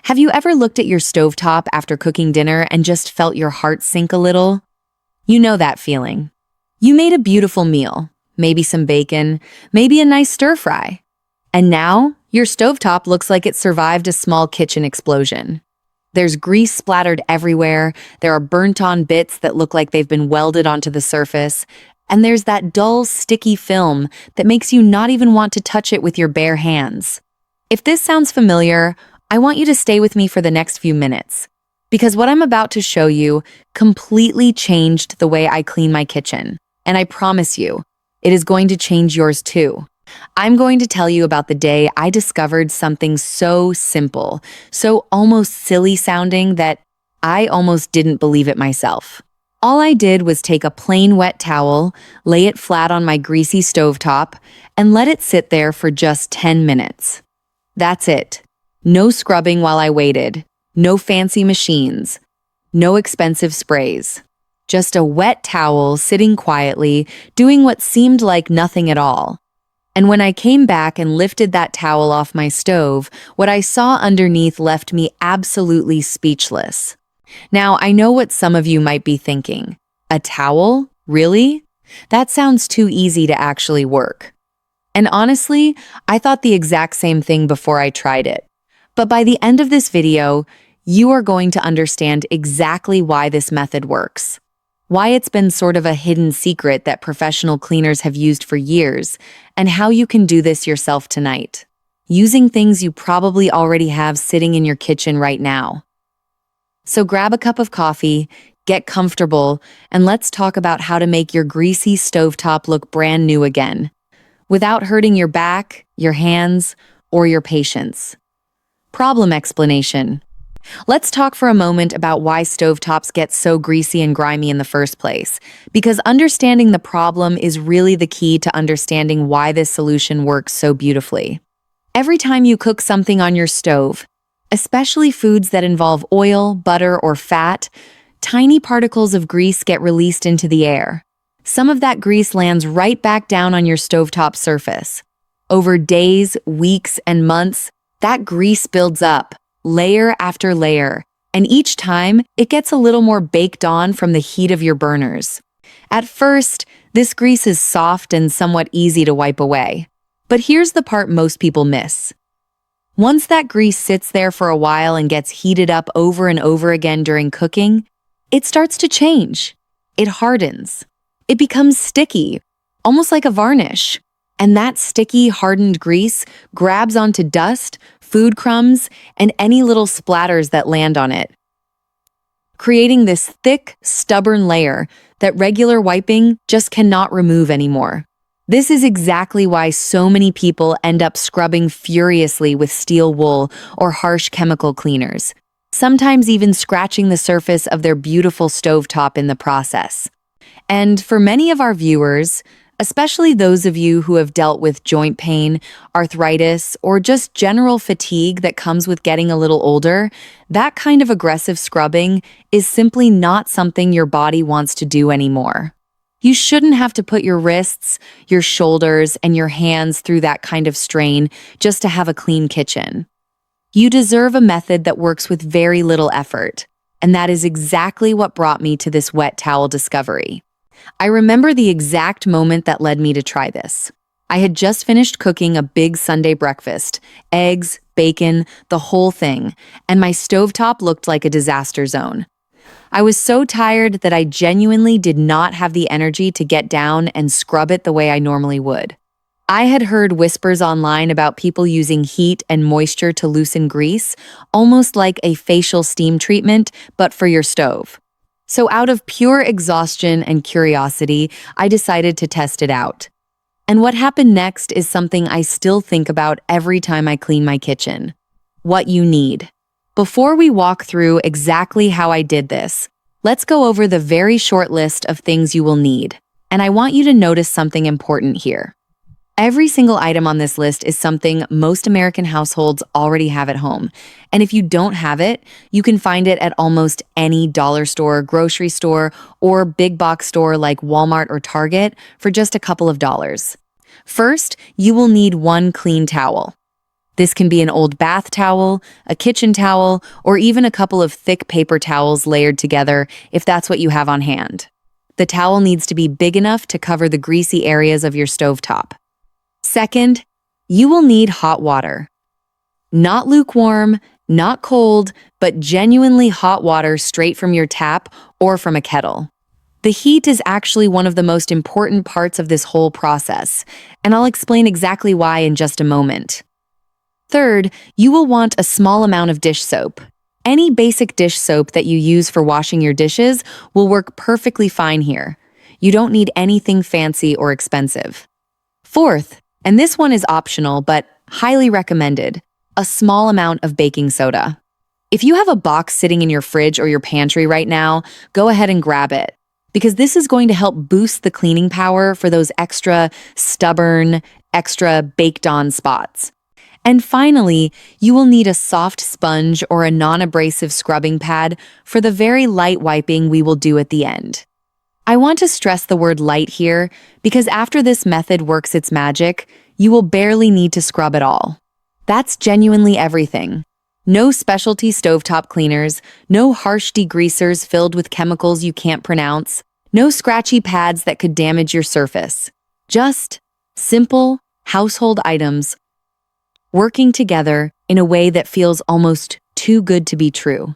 Have you ever looked at your stovetop after cooking dinner and just felt your heart sink a little? You know that feeling. You made a beautiful meal, maybe some bacon, maybe a nice stir fry. And now, your stovetop looks like it survived a small kitchen explosion. There's grease splattered everywhere, there are burnt-on bits that look like they've been welded onto the surface, and there's that dull, sticky film that makes you not even want to touch it with your bare hands. If this sounds familiar, I want you to stay with me for the next few minutes, because what I'm about to show you completely changed the way I clean my kitchen, and I promise you, it is going to change yours too. I'm going to tell you about the day I discovered something so simple, so almost silly sounding that I almost didn't believe it myself. All I did was take a plain wet towel, lay it flat on my greasy stovetop, and let it sit there for just 10 minutes. That's it. No scrubbing while I waited, no fancy machines, no expensive sprays. Just a wet towel sitting quietly, doing what seemed like nothing at all. And when I came back and lifted that towel off my stove, what I saw underneath left me absolutely speechless. Now, I know what some of you might be thinking. A towel? Really? That sounds too easy to actually work. And honestly, I thought the exact same thing before I tried it. But by the end of this video, you are going to understand exactly why this method works. Why it's been sort of a hidden secret that professional cleaners have used for years, and how you can do this yourself tonight, using things you probably already have sitting in your kitchen right now. So grab a cup of coffee, get comfortable, and let's talk about how to make your greasy stovetop look brand new again, without hurting your back, your hands, or your patience. Problem explanation. Let's talk for a moment about why stovetops get so greasy and grimy in the first place, because understanding the problem is really the key to understanding why this solution works so beautifully. Every time you cook something on your stove, especially foods that involve oil, butter, or fat, tiny particles of grease get released into the air. Some of that grease lands right back down on your stovetop surface. Over days, weeks, and months, that grease builds up, layer after layer, and each time, it gets a little more baked on from the heat of your burners. At first, this grease is soft and somewhat easy to wipe away. But here's the part most people miss. Once that grease sits there for a while and gets heated up over and over again during cooking, it starts to change. It hardens. It becomes sticky, almost like a varnish. And that sticky, hardened grease grabs onto dust, food crumbs, and any little splatters that land on it, creating this thick, stubborn layer that regular wiping just cannot remove anymore. This is exactly why so many people end up scrubbing furiously with steel wool or harsh chemical cleaners, sometimes even scratching the surface of their beautiful stovetop in the process. And for many of our viewers, especially those of you who have dealt with joint pain, arthritis, or just general fatigue that comes with getting a little older, that kind of aggressive scrubbing is simply not something your body wants to do anymore. You shouldn't have to put your wrists, your shoulders, and your hands through that kind of strain just to have a clean kitchen. You deserve a method that works with very little effort, and that is exactly what brought me to this wet towel discovery. I remember the exact moment that led me to try this. I had just finished cooking a big Sunday breakfast, eggs, bacon, the whole thing, and my stovetop looked like a disaster zone. I was so tired that I genuinely did not have the energy to get down and scrub it the way I normally would. I had heard whispers online about people using heat and moisture to loosen grease, almost like a facial steam treatment, but for your stove. So out of pure exhaustion and curiosity, I decided to test it out. And what happened next is something I still think about every time I clean my kitchen. What you need. Before we walk through exactly how I did this, let's go over the very short list of things you will need. And I want you to notice something important here. Every single item on this list is something most American households already have at home. And if you don't have it, you can find it at almost any dollar store, grocery store, or big box store like Walmart or Target for just a couple of dollars. First, you will need one clean towel. This can be an old bath towel, a kitchen towel, or even a couple of thick paper towels layered together if that's what you have on hand. The towel needs to be big enough to cover the greasy areas of your stovetop. Second, you will need hot water. Not lukewarm, not cold, but genuinely hot water straight from your tap or from a kettle. The heat is actually one of the most important parts of this whole process, and I'll explain exactly why in just a moment. Third, you will want a small amount of dish soap. Any basic dish soap that you use for washing your dishes will work perfectly fine here. You don't need anything fancy or expensive. Fourth, and this one is optional but highly recommended, a small amount of baking soda. If you have a box sitting in your fridge or your pantry right now, go ahead and grab it, because this is going to help boost the cleaning power for those extra stubborn, extra baked-on spots. And finally, you will need a soft sponge or a non-abrasive scrubbing pad for the very light wiping we will do at the end. I want to stress the word light here because after this method works its magic, you will barely need to scrub at all. That's genuinely everything. No specialty stovetop cleaners, no harsh degreasers filled with chemicals you can't pronounce, no scratchy pads that could damage your surface. Just simple household items working together in a way that feels almost too good to be true.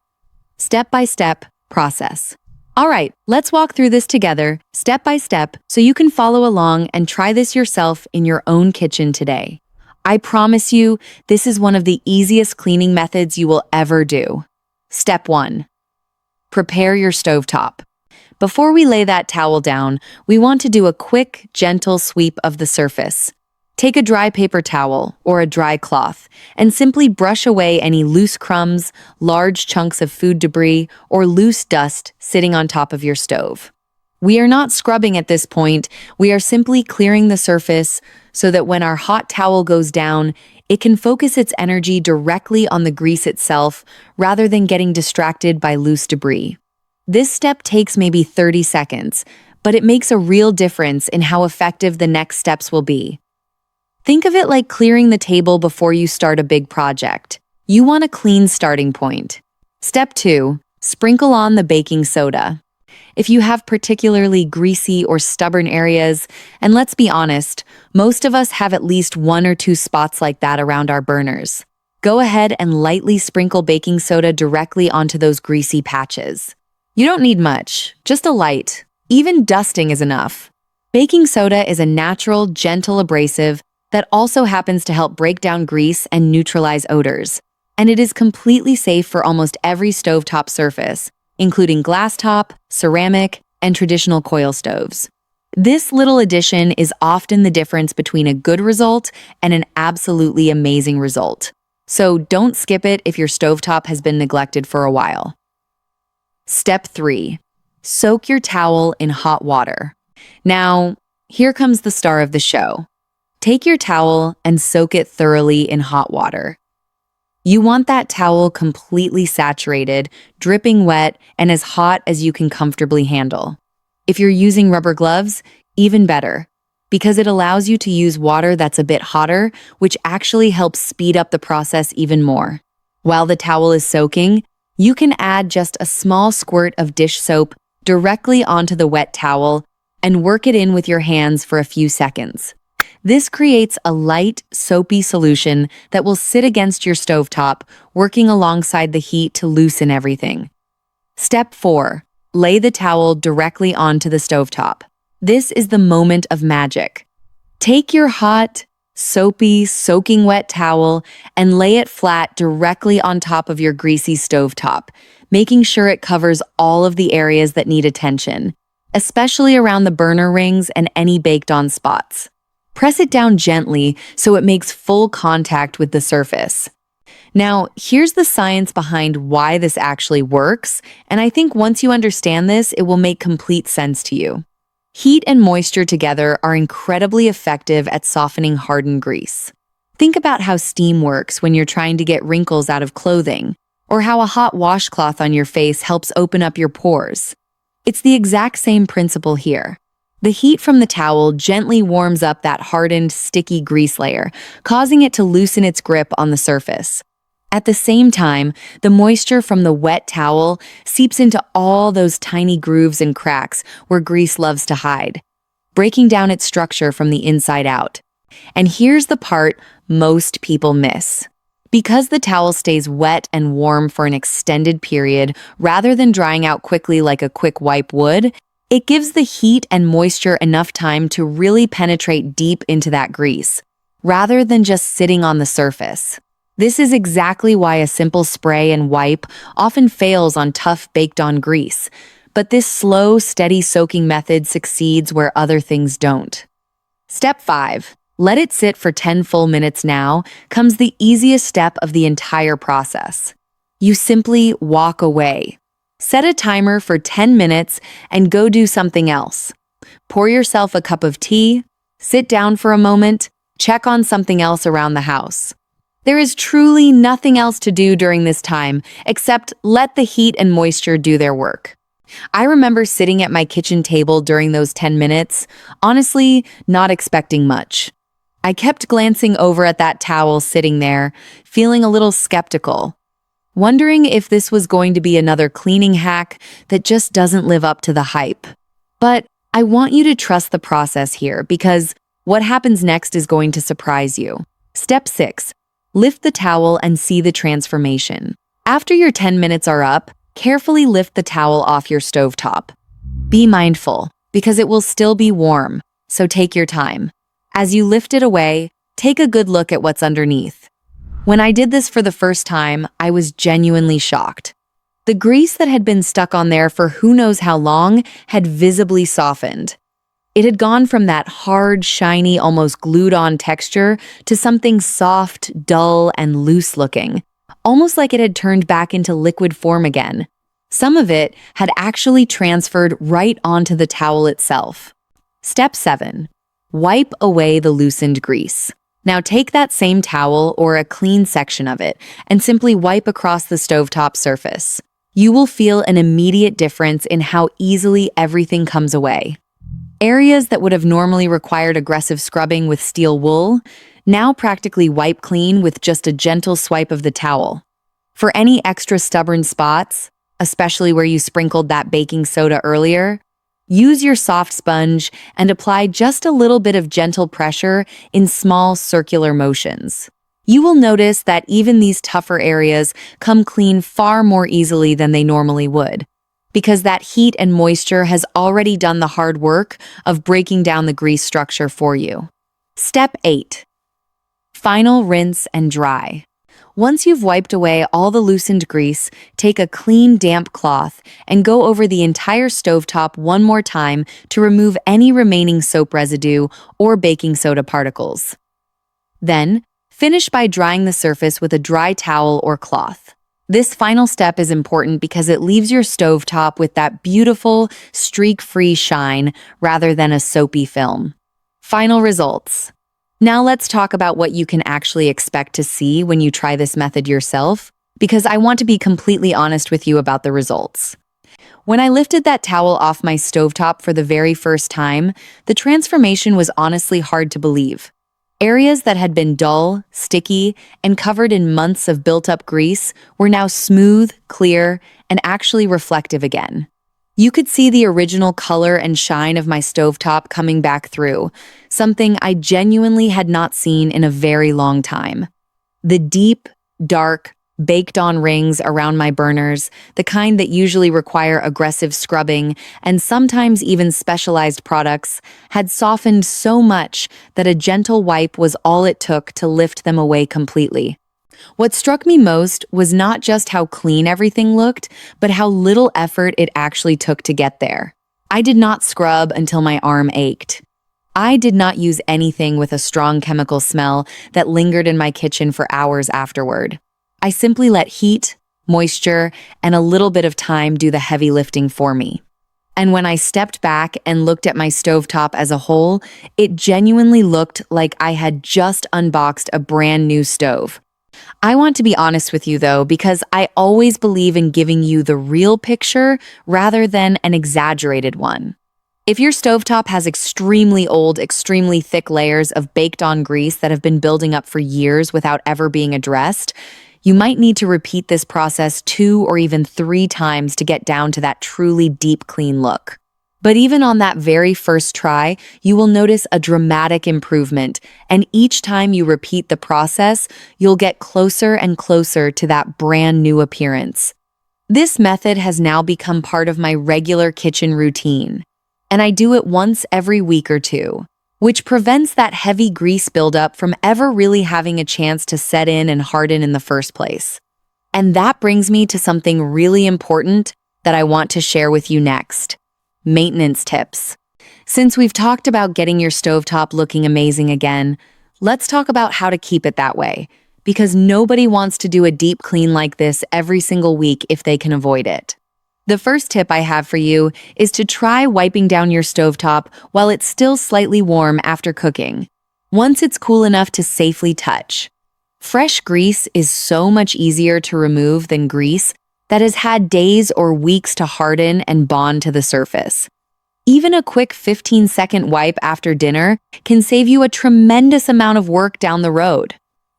Step-by-step process. All right, let's walk through this together, step by step, so you can follow along and try this yourself in your own kitchen today. I promise you, this is one of the easiest cleaning methods you will ever do. Step 1. Prepare your stovetop. Before we lay that towel down, we want to do a quick, gentle sweep of the surface. Take a dry paper towel or a dry cloth and simply brush away any loose crumbs, large chunks of food debris, or loose dust sitting on top of your stove. We are not scrubbing at this point, we are simply clearing the surface so that when our hot towel goes down, it can focus its energy directly on the grease itself rather than getting distracted by loose debris. This step takes maybe 30 seconds, but it makes a real difference in how effective the next steps will be. Think of it like clearing the table before you start a big project. You want a clean starting point. Step 2. Sprinkle on the baking soda. If you have particularly greasy or stubborn areas, and let's be honest, most of us have at least 1 or 2 spots like that around our burners. Go ahead and lightly sprinkle baking soda directly onto those greasy patches. You don't need much, just a light. Even dusting is enough. Baking soda is a natural, gentle abrasive that also happens to help break down grease and neutralize odors. And it is completely safe for almost every stovetop surface, including glass top, ceramic, and traditional coil stoves. This little addition is often the difference between a good result and an absolutely amazing result. So don't skip it if your stovetop has been neglected for a while. Step 3. Soak your towel in hot water. Now, here comes the star of the show. Take your towel and soak it thoroughly in hot water. You want that towel completely saturated, dripping wet, and as hot as you can comfortably handle. If you're using rubber gloves, even better, because it allows you to use water that's a bit hotter, which actually helps speed up the process even more. While the towel is soaking, you can add just a small squirt of dish soap directly onto the wet towel and work it in with your hands for a few seconds. This creates a light, soapy solution that will sit against your stovetop, working alongside the heat to loosen everything. Step 4. Lay the towel directly onto the stovetop. This is the moment of magic. Take your hot, soapy, soaking wet towel and lay it flat directly on top of your greasy stovetop, making sure it covers all of the areas that need attention, especially around the burner rings and any baked-on spots. Press it down gently so it makes full contact with the surface. Now, here's the science behind why this actually works, and I think once you understand this, it will make complete sense to you. Heat and moisture together are incredibly effective at softening hardened grease. Think about how steam works when you're trying to get wrinkles out of clothing, or how a hot washcloth on your face helps open up your pores. It's the exact same principle here. The heat from the towel gently warms up that hardened, sticky grease layer, causing it to loosen its grip on the surface. At the same time, the moisture from the wet towel seeps into all those tiny grooves and cracks where grease loves to hide, breaking down its structure from the inside out. And here's the part most people miss. Because the towel stays wet and warm for an extended period rather than drying out quickly like a quick wipe would, it gives the heat and moisture enough time to really penetrate deep into that grease, rather than just sitting on the surface. This is exactly why a simple spray and wipe often fails on tough baked-on grease, but this slow, steady soaking method succeeds where other things don't. Step 5. Let it sit for 10 full minutes. Now comes the easiest step of the entire process. You simply walk away. Set a timer for 10 minutes and go do something else. Pour yourself a cup of tea, sit down for a moment, check on something else around the house. There is truly nothing else to do during this time except let the heat and moisture do their work. I remember sitting at my kitchen table during those 10 minutes, honestly, not expecting much. I kept glancing over at that towel sitting there, feeling a little skeptical, wondering if this was going to be another cleaning hack that just doesn't live up to the hype. But I want you to trust the process here because what happens next is going to surprise you. Step 6. Lift the towel and see the transformation. After your 10 minutes are up, carefully lift the towel off your stovetop. Be mindful, because it will still be warm, so take your time. As you lift it away, take a good look at what's underneath. When I did this for the first time, I was genuinely shocked. The grease that had been stuck on there for who knows how long had visibly softened. It had gone from that hard, shiny, almost glued-on texture to something soft, dull, and loose-looking, almost like it had turned back into liquid form again. Some of it had actually transferred right onto the towel itself. Step 7. Wipe away the loosened grease. Now take that same towel or a clean section of it and simply wipe across the stovetop surface. You will feel an immediate difference in how easily everything comes away. Areas that would have normally required aggressive scrubbing with steel wool now practically wipe clean with just a gentle swipe of the towel. For any extra stubborn spots, especially where you sprinkled that baking soda earlier, use your soft sponge and apply just a little bit of gentle pressure in small circular motions. You will notice that even these tougher areas come clean far more easily than they normally would, because that heat and moisture has already done the hard work of breaking down the grease structure for you. Step 8. Final rinse and dry. Once you've wiped away all the loosened grease, take a clean, damp cloth and go over the entire stovetop one more time to remove any remaining soap residue or baking soda particles. Then, finish by drying the surface with a dry towel or cloth. This final step is important because it leaves your stovetop with that beautiful, streak-free shine rather than a soapy film. Final results. Now let's talk about what you can actually expect to see when you try this method yourself, because I want to be completely honest with you about the results. When I lifted that towel off my stovetop for the very first time, the transformation was honestly hard to believe. Areas that had been dull, sticky, and covered in months of built-up grease were now smooth, clear, and actually reflective again. You could see the original color and shine of my stovetop coming back through, something I genuinely had not seen in a very long time. The deep, dark, baked-on rings around my burners, the kind that usually require aggressive scrubbing and sometimes even specialized products, had softened so much that a gentle wipe was all it took to lift them away completely. What struck me most was not just how clean everything looked, but how little effort it actually took to get there. I did not scrub until my arm ached. I did not use anything with a strong chemical smell that lingered in my kitchen for hours afterward. I simply let heat, moisture, and a little bit of time do the heavy lifting for me. And when I stepped back and looked at my stovetop as a whole, it genuinely looked like I had just unboxed a brand new stove. I want to be honest with you though, because I always believe in giving you the real picture rather than an exaggerated one. If your stovetop has extremely old, extremely thick layers of baked-on grease that have been building up for years without ever being addressed, you might need to repeat this process 2 or even 3 times to get down to that truly deep clean look. But even on that very first try, you will notice a dramatic improvement, and each time you repeat the process, you'll get closer and closer to that brand new appearance. This method has now become part of my regular kitchen routine, and I do it once every week or two, which prevents that heavy grease buildup from ever really having a chance to set in and harden in the first place. And that brings me to something really important that I want to share with you next. Maintenance tips. Since we've talked about getting your stovetop looking amazing again, let's talk about how to keep it that way, because nobody wants to do a deep clean like this every single week if they can avoid it. The first tip I have for you is to try wiping down your stovetop while it's still slightly warm after cooking, once it's cool enough to safely touch. Fresh grease is so much easier to remove than grease that has had days or weeks to harden and bond to the surface. Even a quick 15-second wipe after dinner can save you a tremendous amount of work down the road.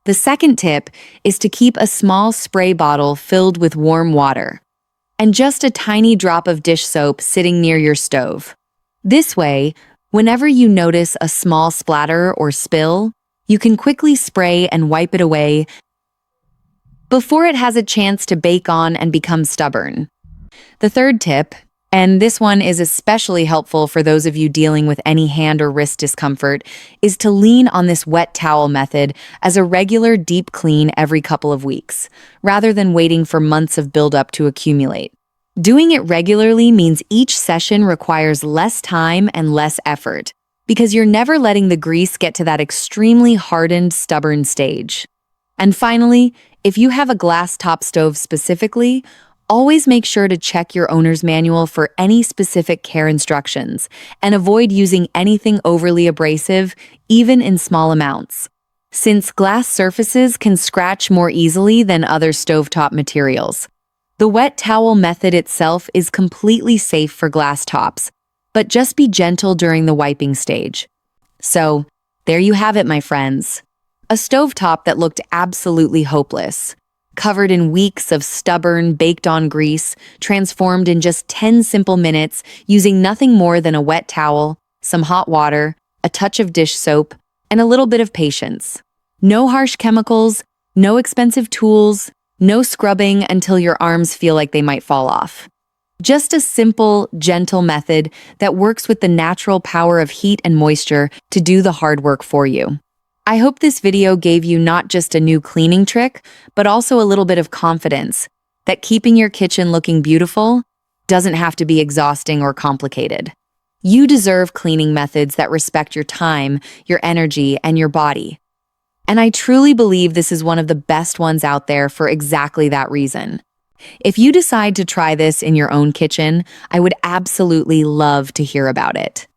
The second tip is to keep a small spray bottle filled with warm water and just a tiny drop of dish soap sitting near your stove. This way, whenever you notice a small splatter or spill, you can quickly spray and wipe it away before it has a chance to bake on and become stubborn. The third tip, and this one is especially helpful for those of you dealing with any hand or wrist discomfort, is to lean on this wet towel method as a regular deep clean every couple of weeks, rather than waiting for months of buildup to accumulate. Doing it regularly means each session requires less time and less effort, because you're never letting the grease get to that extremely hardened, stubborn stage. And finally, if you have a glass top stove specifically, always make sure to check your owner's manual for any specific care instructions and avoid using anything overly abrasive, even in small amounts, since glass surfaces can scratch more easily than other stovetop materials. The wet towel method itself is completely safe for glass tops, but just be gentle during the wiping stage. So, there you have it, my friends. A stovetop that looked absolutely hopeless, covered in weeks of stubborn, baked-on grease, transformed in just 10 simple minutes using nothing more than a wet towel, some hot water, a touch of dish soap, and a little bit of patience. No harsh chemicals, no expensive tools, no scrubbing until your arms feel like they might fall off. Just a simple, gentle method that works with the natural power of heat and moisture to do the hard work for you. I hope this video gave you not just a new cleaning trick, but also a little bit of confidence that keeping your kitchen looking beautiful doesn't have to be exhausting or complicated. You deserve cleaning methods that respect your time, your energy, and your body. And I truly believe this is one of the best ones out there for exactly that reason. If you decide to try this in your own kitchen, I would absolutely love to hear about it.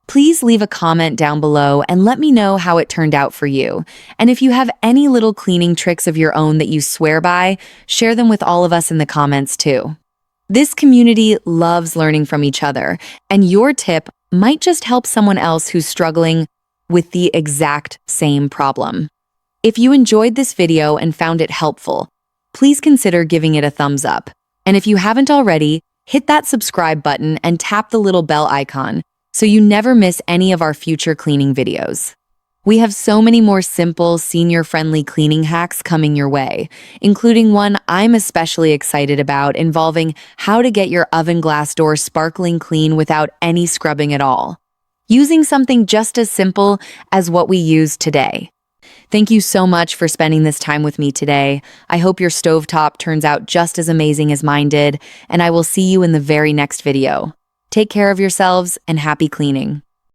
Please leave a comment down below and let me know how it turned out for you. And if you have any little cleaning tricks of your own that you swear by, share them with all of us in the comments too. This community loves learning from each other, and your tip might just help someone else who's struggling with the exact same problem. If you enjoyed this video and found it helpful, please consider giving it a thumbs up. And if you haven't already, hit that subscribe button and tap the little bell icon so you never miss any of our future cleaning videos. We have so many more simple, senior-friendly cleaning hacks coming your way, including one I'm especially excited about involving how to get your oven glass door sparkling clean without any scrubbing at all, using something just as simple as what we use today. Thank you so much for spending this time with me today. I hope your stovetop turns out just as amazing as mine did, and I will see you in the very next video. Take care of yourselves and happy cleaning.